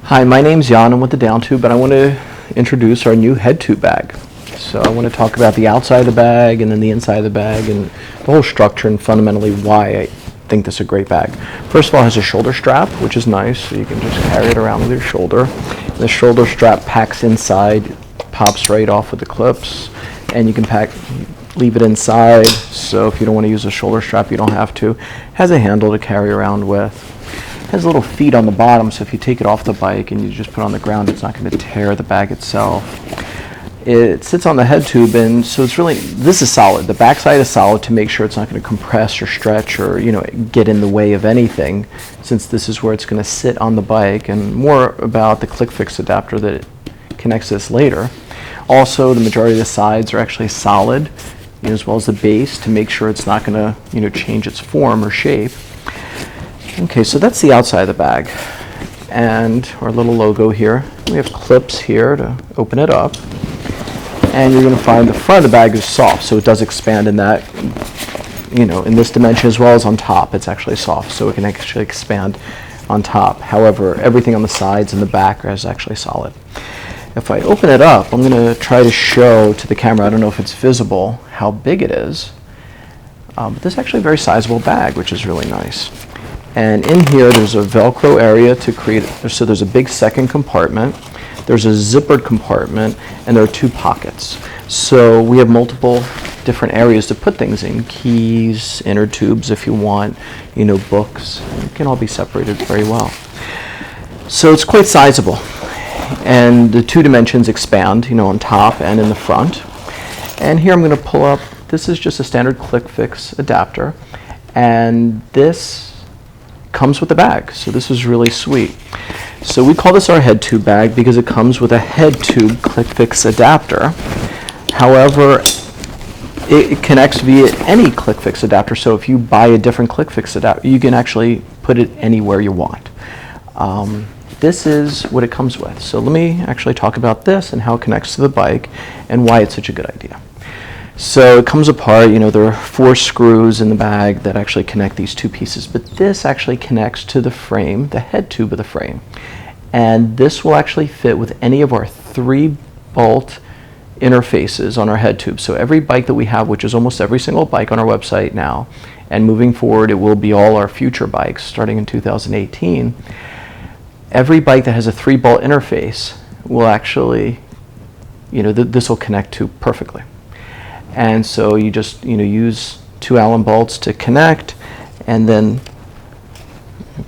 Hi, my name's Jan. I'm with the Downtube, and I want to introduce our new headtube bag. So I want to talk about the outside of the bag and then the inside of the bag and the whole structure and fundamentally why I think this is a great bag. First of all, it has a shoulder strap, which is nice, so you can just carry it around with your shoulder. The shoulder strap packs inside, pops right off with the clips, and you can leave it inside, so if you don't want to use a shoulder strap, you don't have to. It has a handle to carry around with. It has little feet on the bottom, so if you take it off the bike and you just put it on the ground, it's not going to tear the bag itself. It sits on the head tube, and so it's really, this is solid. The backside is solid to make sure it's not going to compress or stretch or, get in the way of anything, since this is where it's going to sit on the bike. And more about the Klickfix adapter that connects this later. Also, the majority of the sides are actually solid, as well as the base, to make sure it's not going to, change its form or shape. Okay, so that's the outside of the bag, and our little logo here. We have clips here to open it up, and you're going to find the front of the bag is soft, so it does expand in that, in this dimension as well as on top. It's actually soft, so it can actually expand on top. However, everything on the sides and the back is actually solid. If I open it up, I'm going to try to show to the camera, I don't know if it's visible, how big it is. But this is actually a very sizable bag, which is really nice. And in here, there's a Velcro area to create, so there's a big second compartment, there's a zippered compartment, and there are two pockets. So we have multiple different areas to put things in, keys, inner tubes if you want, books. It can all be separated very well. So it's quite sizable. And the two dimensions expand, on top and in the front. And here I'm going to pull up, this is just a standard Klickfix adapter, and this comes with the bag, so this is really sweet. So we call this our head tube bag because it comes with a head tube Klickfix adapter. However, it connects via any Klickfix adapter, so if you buy a different Klickfix adapter, you can actually put it anywhere you want. This is what it comes with. So let me actually talk about this and how it connects to the bike and why it's such a good idea. So it comes apart, there are 4 screws in the bag that actually connect these two pieces, but this actually connects to the frame, the head tube of the frame. And this will actually fit with any of our 3 bolt interfaces on our head tube. So every bike that we have, which is almost every single bike on our website now, and moving forward, it will be all our future bikes starting in 2018. Every bike that has a 3-bolt interface will actually, this will connect to perfectly. And so you just, use 2 Allen bolts to connect, and then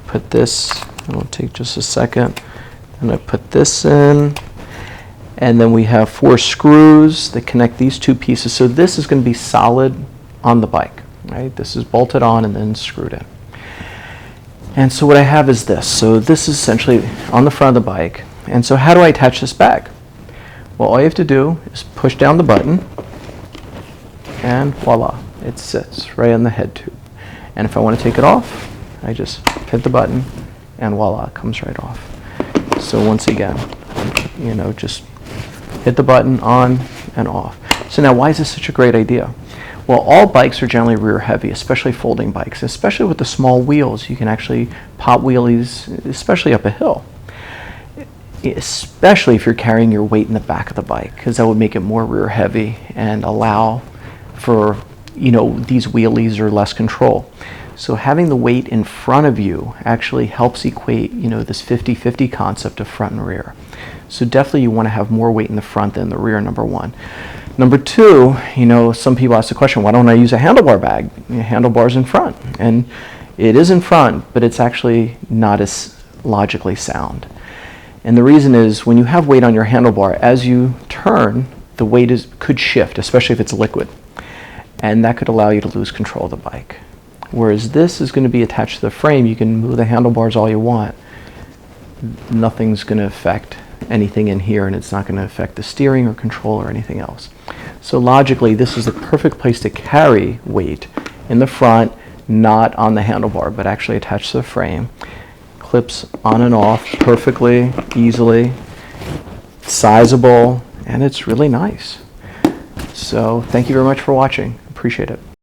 put this, it'll take just a second, and I put this in, and then we have 4 screws that connect these 2 pieces. So this is going to be solid on the bike, right? This is bolted on and then screwed in. And so what I have is this. So this is essentially on the front of the bike. And so how do I attach this bag? Well, all you have to do is push down the button, and voila, it sits right on the head tube. And if I want to take it off, I just hit the button, and voila, it comes right off. So once again, just hit the button on and off. So now, why is this such a great idea? Well, all bikes are generally rear heavy, especially folding bikes, especially with the small wheels. You can actually pop wheelies, especially up a hill, especially if you're carrying your weight in the back of the bike, because that would make it more rear heavy and allow for, these wheelies or less control. So having the weight in front of you actually helps equate, this 50-50 concept of front and rear. So definitely you want to have more weight in the front than the rear, number 1. Number 2, some people ask the question, why don't I use a handlebar bag? Handlebars in front. And it is in front, but it's actually not as logically sound. And the reason is, when you have weight on your handlebar, as you turn, the weight could shift, especially if it's liquid. And that could allow you to lose control of the bike. Whereas this is going to be attached to the frame, you can move the handlebars all you want. Nothing's going to affect anything in here, and it's not going to affect the steering or control or anything else. So logically, this is the perfect place to carry weight in the front, not on the handlebar, but actually attached to the frame. Clips on and off perfectly, easily, sizable, and it's really nice. So thank you very much for watching. Appreciate it.